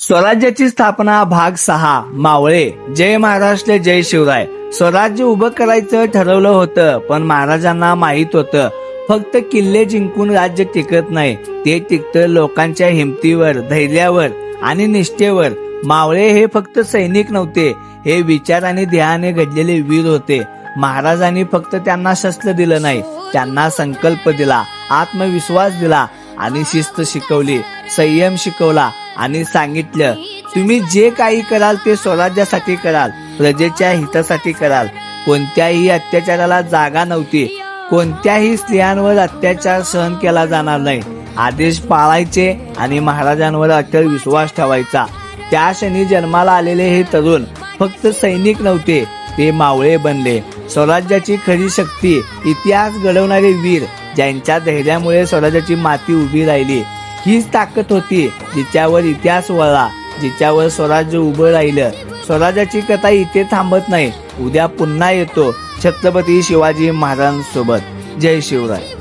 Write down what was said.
स्वराज्याची स्थापना भाग 6 मावळे. जय महाराष्ट्र जय शिवराय. स्वराज्य उभं करायचं ठरवलं होतं, पण महाराजांना माहित होतं फक्त किल्ले जिंकून राज्य टिकत नाही, ते टिकतं लोकांच्या हिमतीवर, धैर्यावर आणि निष्ठेवर. मावळे हे फक्त सैनिक नव्हते, हे विचार आणि ध्येयाने घडलेले वीर होते. महाराजांनी फक्त त्यांना शस्त्र दिलं नाही, त्यांना संकल्प दिला, आत्मविश्वास दिला आणि शिस्त शिकवली, संयम शिकवला आणि सांगितलं, तुम्ही जे काही कराल ते स्वराज्यासाठी कराल, प्रजेच्या हितासाठी कराल. कोणत्याही अत्याचाराला जागा नव्हती, कोणत्याही स्त्रियांवर अत्याचार सहन केला जाणार नाही. आदेश पाळायचे आणि महाराजांवर अटळ विश्वास ठेवायचा. त्या क्षणी जन्माला आलेले हे तरुण फक्त सैनिक नव्हते, ते मावळे बनले. स्वराज्याची खरी शक्ती, इतिहास घडवणारे वीर, ज्यांच्या धैर्यामुळे स्वराज्याची माती उभी राहिली. हीच ताकद होती जिच्यावर इतिहास वळला, जिच्यावर स्वराज्य उभं राहिलं. स्वराज्याची कथा इथे थांबत नाही. उद्या पुन्हा येतो छत्रपती शिवाजी महाराजांसोबत. जय शिवराय.